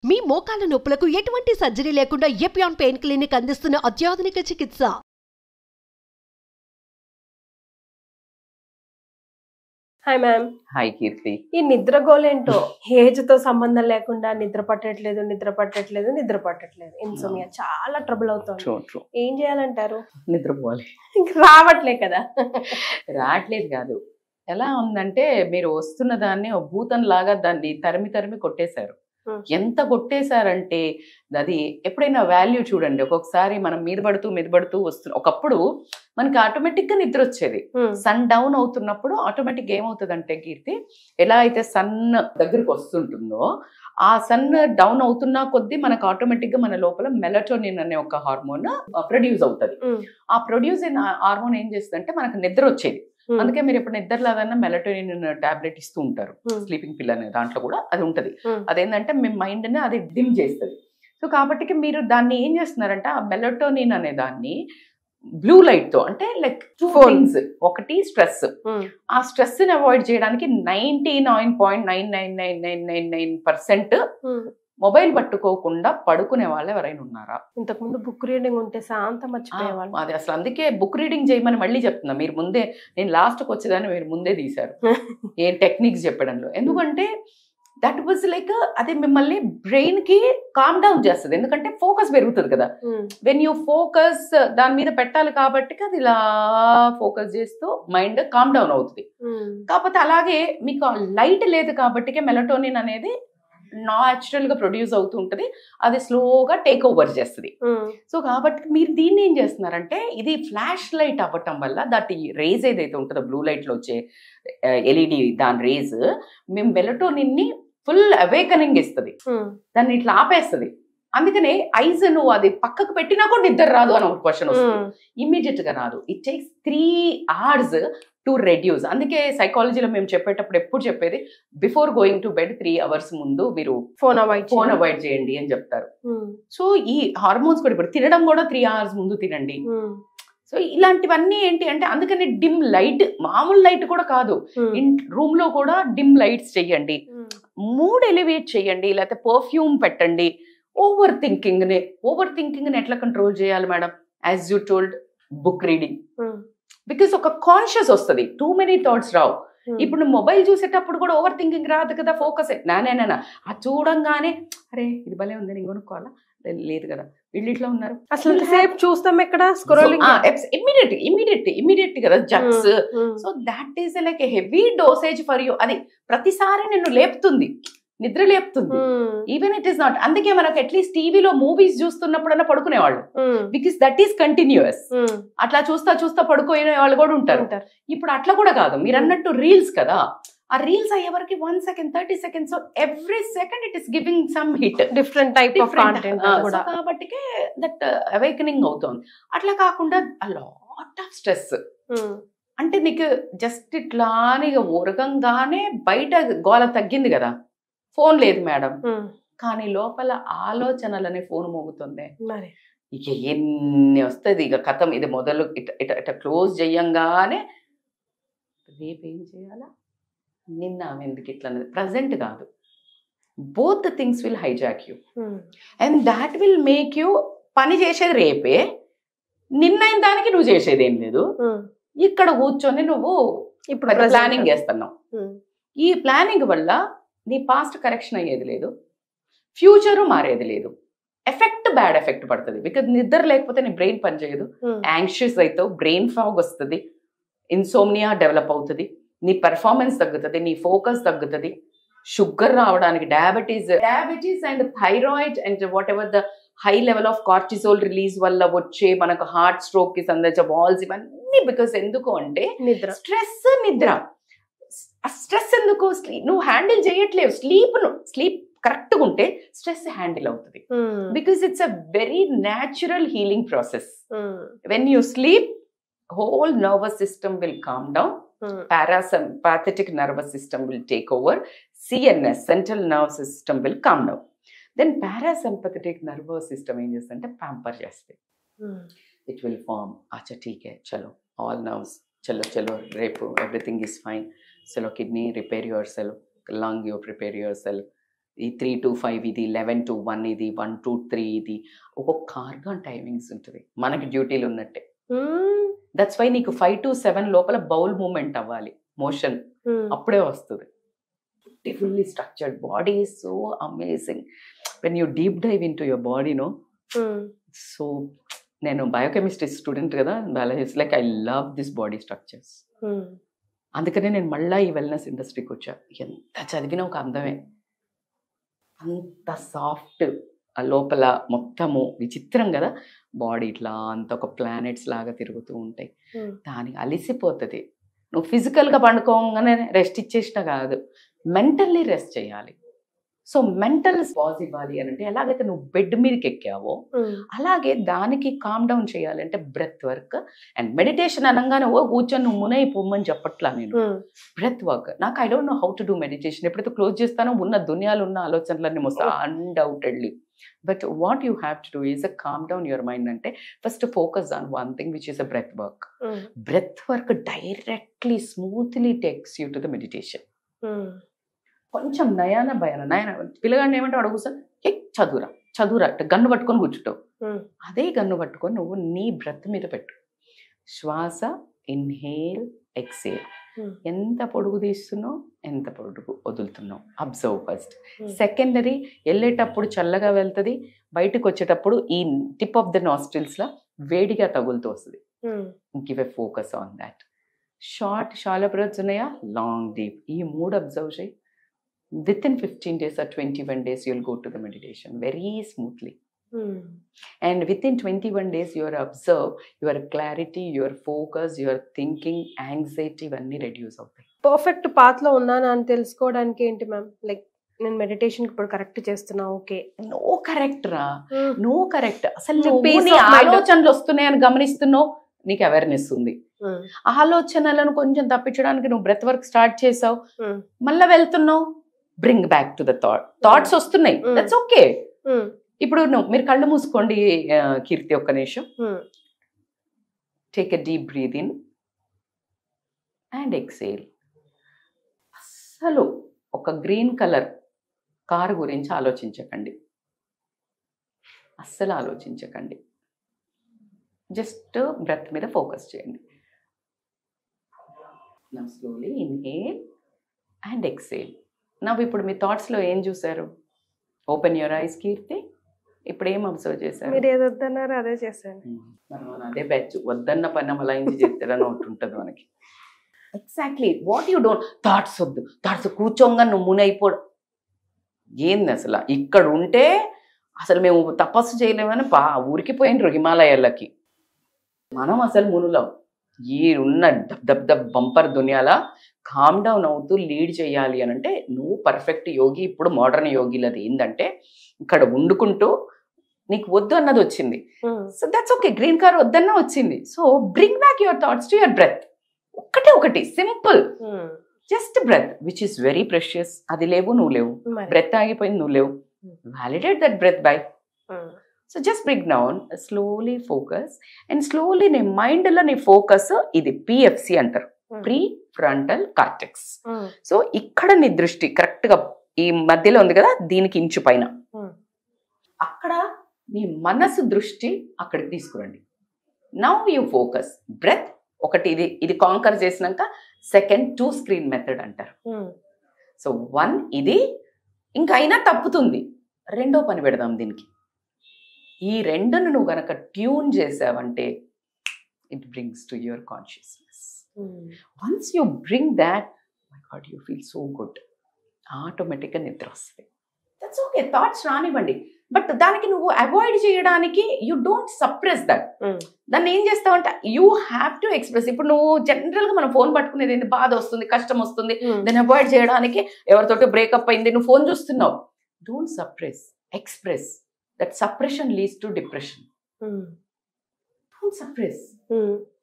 మీ మోకాల నొప్పులకు ఎటువంటి సర్జరీ లేకుండా ఎపియాన్ పెయిన్ క్లినిక్ అందిస్తున్న అత్యాధునిక చికిత్స. Hi ma'am. హాయ్ కీర్తి. ఈ నిద్రగోలేంటో ఏజ్ తో సంబంధం లేకుండా నిద్ర పట్టట్లేదు ఇన్సోమియా చాలా ట్రబుల్ అవుతుంది. ఏం చేయాలంటారు? నిద్రపోవాలి. రావట్లే కదా. రావట్లేదు కాదు, ఎలా ఉందంటే మీరు వస్తున్న దాన్ని భూతం లాగా దాన్ని తరిమి తరిమి కొట్టేశారు. ఎంత కొట్టేశారంటే అది ఎప్పుడైనా వాల్యూ చూడండి, ఒక్కొక్కసారి మనం మీద పడుతూ వస్తున్న ఒకప్పుడు మనకి ఆటోమేటిక్ గా నిద్ర వచ్చేది. సన్ డౌన్ అవుతున్నప్పుడు ఆటోమేటిక్ ఏమవుతుందంటే కీర్తి, ఎలా అయితే సన్ దగ్గరకు వస్తుంటుందో ఆ సన్ డౌన్ అవుతున్నా కొద్దీ మనకు ఆటోమేటిక్ గా మన లోపల మెలటోనిన్ అనే ఒక హార్మోన్ ప్రొడ్యూస్ అవుతుంది. ఆ ప్రొడ్యూస్ అయిన హార్మోన్ ఏం చేస్తుందంటే మనకు నిద్ర వచ్చేది. అందుకే మీరు ఇప్పుడు నిద్రలాదన్నా మెలటోనిన్ టాబ్లెట్ ఇస్తూ ఉంటారు, స్లీపింగ్ పిల్ అనే దాంట్లో కూడా అది ఉంటది. అదేంటంటే మీ మైండ్ ని అది డిమ్ చేస్తుంది. సో కాబట్టి మీరు దాన్ని ఏం చేస్తున్నారంటే ఆ మెలటోనిన్ అనే దాన్ని బ్లూ లైట్ తో, అంటే లైక్ 2 థింగ్స్. ఒకటి స్ట్రెస్, ఆ స్ట్రెస్ ని అవాయిడ్ చేయడానికి 99.99999% మొబైల్ పట్టుకోకుండా పడుకునే వాళ్ళు ఎవరైనా ఉన్నారా? ఇంతకుముందు బుక్ రీడింగ్ ఉంటే శాంతం మర్చిపోయేవాళ్ళు. అది అసలు అందుకే బుక్ రీడింగ్ చేయమని మళ్ళీ చెప్తున్నా. మీరు ముందే, నేను లాస్ట్కి వచ్చేదాన్ని మీరు ముందే తీశారు ఏం టెక్నిక్స్ చెప్పడంలో. ఎందుకంటే దట్ వాజ్ లైక్ అది మిమ్మల్ని బ్రెయిన్ కి కామ్ డౌన్ చేస్తుంది. ఎందుకంటే ఫోకస్ పెరుగుతుంది కదా. వెన్ యూ ఫోకస్ దాని మీద పెట్టాలి కాబట్టి అది ఇలా ఫోకస్ చేస్తూ మైండ్ కామ్ డౌన్ అవుతుంది. కాకపోతే అలాగే మీకు లైట్ లేదు కాబట్టి మెలటోనిన్ అనేది న్యాచురల్ గా ప్రొడ్యూస్ అవుతూ ఉంటుంది. అది స్లోగా టేక్ ఓవర్ చేస్తుంది. సో కాబట్టి మీరు దీన్ని ఏం చేస్తున్నారంటే, ఇది ఫ్లాష్ లైట్ అవ్వటం వల్ల దట్ రేజ్ ఏదైతే ఉంటుందో బ్లూ లైట్ లో వచ్చే ఎల్ఈడి దాని రేజ్ మేము మెలటోనిన్ ని ఫుల్ అవేకనింగ్ ఇస్తుంది, దాన్ని ఇట్లా ఆపేస్తుంది. అందుకనే ఐజ్ నువ్వు అది పక్కకు పెట్టినా కూడా నిద్ర రాదు అని ఒక క్వశ్చన్ వస్తుంది. ఇమ్మీడియట్ గా రాదు. It takes 3 hours to reduce. అందుకే సైకాలజీలో మేము చెప్పేటప్పుడు ఎప్పుడు చెప్పేది, before going to bed 3 hours ముందు మీరు ఫోన్ అవాయిడ్ చేయండి అని చెప్తారు. సో ఈ హార్మోన్స్ కూడా ఇప్పుడు తినడం కూడా 3 hours ముందు తినండి. సో ఇలాంటివన్నీ ఏంటి అంటే, అందుకని డిమ్ లైట్, మామూలు లైట్ కూడా కాదు, రూమ్ లో కూడా డిమ్ లైట్స్ చెయ్యండి, మూడ్ ఎలివేట్ చెయ్యండి, లేకపోతే పర్ఫ్యూమ్ పెట్టండి. ఓవర్ థింకింగ్ ని ఎట్లా కంట్రోల్ చేయాలి madam? As you told, book reading. Because ఒక కాన్షియస్ వస్తుంది, టూ మెనీ థాట్స్ రావు. ఇప్పుడు నువ్వు మొబైల్ చూసేటప్పుడు కూడా ఓవర్ థింకింగ్ రాదు కదా, ఫోకస్ నానేనా ఆ చూడంగానే అరే ఇది భలే ఉంది నేను కొనుక్కోవాలా, లేదు కదా వీళ్ళు ఇట్లా ఉన్నారు, అసలు సేపు చూస్తాం ఎక్కడ స్క్రోలింగ్, ఇమీడియట్ కదా జక్స్. So that is like a heavy dosage for you. అది ప్రతిసారి నిన్ను లేపుతుంది, నిద్ర లేపుతుంది. Even it is not. అందుకే మనకు అట్లీస్ట్ టీవీలో మూవీస్ చూస్తున్నప్పుడన్నా పడుకునేవాళ్ళు, బికాస్ దట్ ఈస్ కంటిన్యూస్. అట్లా చూస్తా పడుకునే వాళ్ళు కూడా ఉంటారు. ఇప్పుడు అట్లా కూడా కాదు, మీరు అన్నట్టు రీల్స్ కదా, ఆ రీల్స్ అయ్యే వరకు 1 second 30 seconds, so every second it is giving some hit, different type of content. కాబట్టి దట్ అవేకనింగ్ అవుతుంది. అట్లా కాకుండా లాట్ ఆఫ్ స్ట్రెస్ అంటే నీకు జస్ట్ ఇట్లా ఉరగంగానే బయట గోల తగ్గింది కదా, ఫోన్ లేదు మేడం, కానీ లోపల ఆలోచనలనే ఫోన్ మోగుతుంది. ఇక ఎన్ని వస్తుంది, ఇక కథం ఇది మొదలు ఇట క్లోజ్ చెయ్యంగానే రేపు ఏం చేయాలా, నిన్న ఎందుకు ఇట్లా, ప్రజెంట్ కాదు. Both the things will hijack you and that will make you పని చేసేది రేపే, నిన్నైన దానికి నువ్వు చేసేది ఏం లేదు. ఇక్కడ కూర్చొని నువ్వు ఇప్పుడు ప్లానింగ్ చేస్తున్నావు. ఈ ప్లానింగ్ వల్ల నీ పాస్ట్ కరెక్షన్ అయ్యేది లేదు, ఫ్యూచరు మారేది లేదు. బ్యాడ్ ఎఫెక్ట్ పడుతుంది. బికాజ్ నిద్ర లేకపోతే నీ బ్రెయిన్ పనిచేయదు, యాంగ్షియస్ అవుతావు, బ్రెయిన్ ఫాగ్ వస్తుంది, ఇన్సోమ్నియా డెవలప్ అవుతుంది, నీ పెర్ఫార్మెన్స్ తగ్గుతుంది, నీ ఫోకస్ తగ్గుతుంది, షుగర్ రావడానికి, diabetes and thyroid and what ever the high level of cortisol release వల్ల వచ్చే మనకు హార్ట్ స్ట్రోక్ కి సంబంధించిన బాల్స్ ఇవన్నీ. బికాస్ ఎందుకు అంటే నిద్ర స్ట్రెస్ ఎందుకు, నువ్వు హ్యాండిల్ చేయట్లేవు. స్లీప్ కరెక్ట్గా ఉంటే స్ట్రెస్ హ్యాండిల్ అవుతుంది. Because it's a very natural healing process. When you sleep, whole nervous system will calm down, parasympathetic nervous system will take over, CNS, central nervous system will calm down. Then parasympathetic nervous system ఏం చేస్తుందంటే pamper చేస్తుంది. It will form, acha theek hai, chalo all nerves, chalo repu everything is fine, chalo kidney repair yourself, lung you prepare yourself, ఈ 3 to 5 ఇది, 11 to 1 ఇది, 1 to 3 ఇది, ఒక్కొక్క organ timings ఉంటుంది మనకి డ్యూటీలు ఉన్నట్టే. దట్స్ వై నీకు 5 to 7 లోపల బౌల్ మూమెంట్ అవ్వాలి, మోషన్ అప్పుడే వస్తుంది. Beautifully structured body is so amazing when you deep dive into your body no. So నేను బయోకెమిస్ట్రీ స్టూడెంట్ కదా, it's like I love this body structures. అందుకనే నేను మళ్ళీ ఈ వెల్నెస్ ఇండస్ట్రీకి వచ్చా. ఎంత చదివినా ఒక అందమే, అంత సాఫ్ట్ లోపల మొత్తము విచిత్రం కదా బాడీ, ఇట్లా అంత ఒక ప్లానెట్స్ లాగా తిరుగుతూ ఉంటాయి. దానికి అలిసిపోతుంది. నువ్వు ఫిజికల్గా పండుకోగానే రెస్ట్ ఇచ్చేసిన కాదు, మెంటల్లీ రెస్ట్ చేయాలి. సో మెంటల్ పాజ్ ఇవ్వాలి అని అంటే ఎలాగైతే నువ్వు బెడ్ మీదకి ఎక్కావో అలాగే దానికి కామ్ డౌన్ చేయాలంటే బ్రెత్ వర్క్ అండ్ మెడిటేషన్ అనగానే ఓ కూర్చొని నువ్వు మునైపోమని చెప్పట్లా నేను. బ్రెత్ వర్క్ నాకు I don't know how to do meditation. ఎప్పుడైతే క్లోజ్ చేస్తానో ఉన్న దునియాలు ఉన్న ఆలోచనలన్నీ వస్తాయి undoubtedly. But what you have to do is a calm down your mind. అంటే first focus on one thing which is a breath work. Breath work directly smoothly takes you to the meditation. కొంచెం నయాన పిల్లగాడిని ఏమంటే అడుగు sir చదువురా చదువురా అంటే gun పట్టుకొని కూర్చుంటావు. అదే gun పట్టుకొని నువ్వు నీ బ్రెత్ మీద పెట్టు. శ్వాస ఇన్హేల్ ఎక్సేల్. ఎంత పొడుగు తీస్తున్నావు, ఎంత పొడుగు వదులుతున్నావు అబ్జర్వ్ ఫస్ట్. సెకండరీ వెళ్ళేటప్పుడు చల్లగా వెళ్తుంది, బయటకు వచ్చేటప్పుడు ఈ టిప్ ఆఫ్ ద నాస్ట్రిల్స్లో వేడిగా తగులుతూ వస్తుంది. Give a focus on that. Short shallow breaths ఉన్నాయా, లాంగ్ డీప్, ఈ మూడు అబ్జర్వ్ చేయి. Within 15 days or 21 days, you'll go to the meditation very smoothly. And within 21 days, you observe your clarity, your focus, your thinking, anxiety, ఇవన్నీ reduce అవుతాయి. Perfect path లో ఉన్నానా అని తెలుసుకోవడానికి ఏంటి మ్యామ్? లైక్ నేను మెడిటేషన్ ఇప్పుడు కరెక్ట్ చేస్తున్నా, ఓకే నో కరెక్ట్ రా, నో కరెక్ట్. అసలు నీ ఆలోచనలు వస్తున్నాయని గమనిస్తున్నావు, నీకు అవేర్నెస్ ఉంది. ఆలోచనలను కొంచెం తప్పించడానికి నువ్వు బ్రెత్ వర్క్ స్టార్ట్ చేసావు, మళ్ళీ వెళ్తున్నావు, bring back to the thoughts వస్తున్నాయి, దట్స్ ఓకే. ఇప్పుడు మీరు కళ్ళు మూసుకోండి కీర్తి, ఒక్క నిమిషం. Take a deep breath in and exhale. అస్సలు ఒక గ్రీన్ కలర్ కారు గురించి ఆలోచించకండి, అస్సలు ఆలోచించకండి. జస్ట్ బ్రెత్ మీద ఫోకస్ చేయండి. Now slowly inhale and exhale. నవ్వు ఇప్పుడు మీ థాట్స్లో ఏం చూసారు? ఓపెన్ యువర్ ఐస్ కీర్తి. ఇప్పుడు ఏం అబ్జర్వ్ చేశారు? మీరు ఏది వద్దన్నారో అదే చేశాను. మనం అదే బ్యాచ్, వద్దన్న పని అమలాయించి చెప్తారని ఒకటి ఉంటుంది మనకి. Exactly what you don't. Thoughts వద్దు, థాట్స్ కూర్చోంగా నువ్వు మునైపోడు. ఏంది అసలు ఇక్కడ ఉంటే అసలు మేము తపస్సు చేయలేమని ఊరికిపోయినరు హిమాలయాలకి. మనం అసలు మునులం. ఈ ఉన్న దబ్ దబ్ బంపర్ దునియాల కామ్ డౌన్ అవుతూ లీడ్ చేయాలి అని అంటే నువ్వు పర్ఫెక్ట్ యోగి. ఇప్పుడు మోడర్న్ యోగిలది ఏంటంటే ఇక్కడ వండుకుంటూ నీకు వద్దు అన్నది వచ్చింది, so that's okay. Green car వద్దన్నా వచ్చింది, so bring back your thoughts to your breath. ఒకటి simple, just breath which is very precious. అది లేవు, నువ్వు లేవు, బ్రెత్ ఆగిపోయింది, నువ్వు లేవు. Validate that breath by. So just bring down, slowly focus and slowly నీ మైండ్లో నీ ఫోకస్ ఇది పిఎఫ్సి అంటారు, ప్రీ ఫ్రంటల్ కార్టెక్స్. సో ఇక్కడ నీ దృష్టి కరెక్ట్ గా ఈ మధ్యలో ఉంది కదా, దీనికి ఇంచు పైన, అక్కడ నీ మనసు దృష్టి అక్కడికి తీసుకురండి. Now you focus breath. ఒకటి ఇది కాంకర్ చేసినాక సెకండ్ 2 స్క్రీన్ మెథడ్ అంటారు. సో 1 ఇది, ఇంకా అయినా తప్పుతుంది, రెండో పని పెడదాం దీనికి. ఈ రెండును నువ్వు గనక ట్యూన్ చేసావంటే it brings to your consciousness. Once you bring that, my god, you feel so good. ఆటోమేటిక్గా నిద్ర వస్తుంది. దట్స్ ఓకే, థాట్స్ రానివ్వండి, బట్ దానికి నువ్వు అవాయిడ్ చేయడానికి యూ డోంట్ సప్రెస్ దట్. దాన్ని ఏం చేస్తావంటే యూ హ్యావ్ టు ఎక్స్ప్రెస్. ఇప్పుడు నువ్వు జనరల్గా మనం ఫోన్ పట్టుకునేది ఏంటి, బాధ వస్తుంది, కష్టం వస్తుంది, దాన్ని అవాయిడ్ చేయడానికి ఎవరితోటి బ్రేకప్ అయింది, నువ్వు ఫోన్ చూస్తున్నావు. Don't suppress, express. That suppression leads to depression. Don't suppress.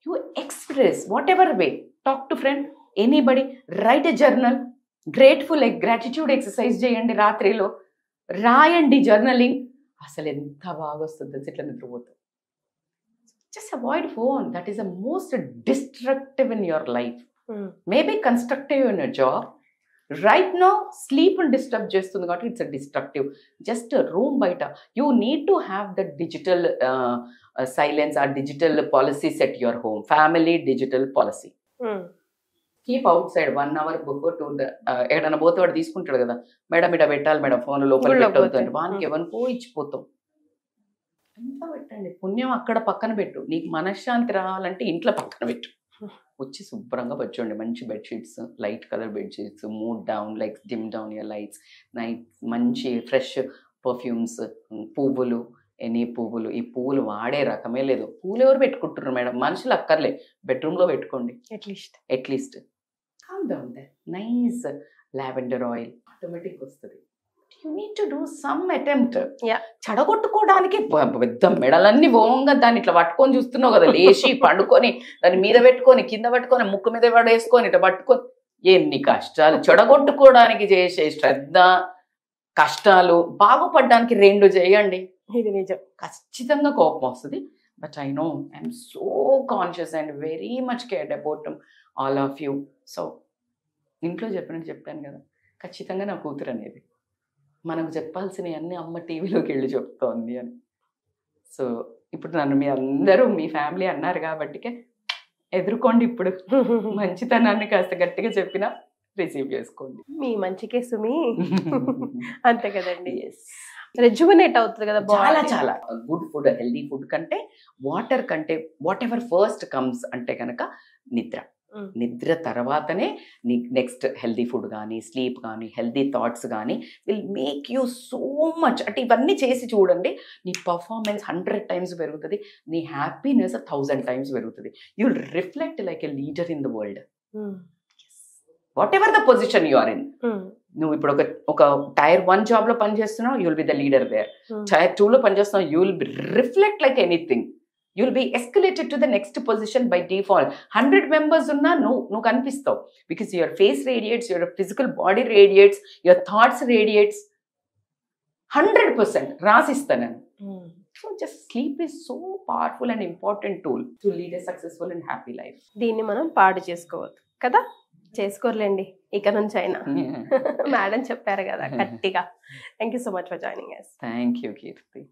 You express whatever way. Talk to friend, anybody. Write a journal. Gratitude exercise చేయండి. రాత్రిలో రాయండి జర్నలింగ్. అసలు ఎంత బాగా వస్తుంది ఇట్లా నిద్రపోతుంది. Just avoid phone. That is the most destructive in your life. Maybe constructive in your job. Right no sleep disturb చేస్తుంది కాబట్టి ఇట్స్ డిస్ట్రక్టివ్. జస్ట్ రూమ్ బయట you need to have the digital silence or digital policy set your home, family digital policy. Keep outside 1 hour before to ఎక్కడైనా పోతే వాడు తీసుకుంటాడు కదా, madam ఇట పెట్టాలి మేడం, ఫోన్ లోపల పెట్టవుతుంది, వానికి ఎవరికో ఇచ్చిపోతాం. ఇంట్లో పెట్టండి, పుణ్యం అక్కడ పక్కన పెట్టు. నీకు మనశ్శాంతి రావాలంటే ఇంట్లో పక్కన పెట్టు. వచ్చి శుభ్రంగా వచ్చండి, మంచి bedsheets, light colour bedsheets, mood down, like dim down your lights, night మంచి ఫ్రెష్ పర్ఫ్యూమ్స్, పువ్వులు, ఎనీ పువ్వులు. ఈ పువ్వులు వాడే రకమే లేదు. పూలు ఎవరు పెట్టుకుంటున్నారు మేడం? మనుషులు అక్కర్లే, బెడ్రూమ్లో పెట్టుకోండి అట్లీస్ట్. Calm down they, nice lavender oil automatic వస్తుంది. You need to do some attempt. చెడగొట్టుకోవడానికి పెద్ద మెడలన్నీ ఓంగా దాన్ని ఇట్లా పట్టుకొని చూస్తున్నావు కదా, లేచి పండుకొని దాని మీద పెట్టుకొని కింద పట్టుకొని ముక్కు మీద పడేసుకొని ఇట్లా పట్టుకొని, ఎన్ని కష్టాలు! చెడగొట్టుకోవడానికి చేసే శ్రద్ధ, కష్టాలు, బాగుపడడానికి 2 చేయండి. ఇది నిజం. ఖచ్చితంగా కోపం వస్తుంది. But I know I'm so conscious and very much cared about all of you. So ఇంట్లో చెప్పాను కదా, ఖచ్చితంగా నా కూతురు అనేది మనకు చెప్పాల్సినవి అన్నీ అమ్మ టీవీలోకి వెళ్ళి చెప్తోంది అని. సో ఇప్పుడు నన్ను మీ అందరూ మీ ఫ్యామిలీ అన్నారు కాబట్టి ఎదుర్కోండి. ఇప్పుడు మంచితనాన్ని కాస్త గట్టిగా చెప్పినా రిసీవ్ చేసుకోండి. మీ మంచికే సుమి. అంతే కదండి. రెజ్యుమినేట్ అవుతుంది కదా చాలా గుడ్ ఫుడ్, హెల్దీ ఫుడ్ కంటే, వాటర్ కంటే, వాట్ ఎవర్ ఫస్ట్ కమ్స్ అంటే కనుక నిద్ర తర్వాతనే నీ నెక్స్ట్ హెల్దీ ఫుడ్ కానీ, స్లీప్ కానీ, హెల్దీ థాట్స్ కానీ will make you so much. అంటే ఇవన్నీ చేసి చూడండి, నీ పర్ఫార్మెన్స్ 100 times పెరుగుతుంది, నీ హ్యాపీనెస్ 1000 times పెరుగుతుంది. You will reflect like a leader in the world, whatever the position you are in. నువ్వు ఇప్పుడు ఒక Tier 1 జాబ్లో పనిచేస్తున్నావు, you will be the leader there. Tier 2 లో పనిచేస్తున్నావు, you will be reflect like anything. You will be escalated to the next position by default. 100 members unna నువ్వు కనిపిస్తావు, because your face radiates, your physical body radiates, your thoughts radiates. 100% రాసిస్తాను. So just sleep is so powerful and important tool to lead a successful and happy life. దీన్ని మనం పాడు చేసుకోవద్దు కదా, చేసుకోర్లేండి ఇక నుంచి అయినా. మేడం చెప్పారు కదా గట్టిగా. Thank you so much for joining us. Thank you, Kirti.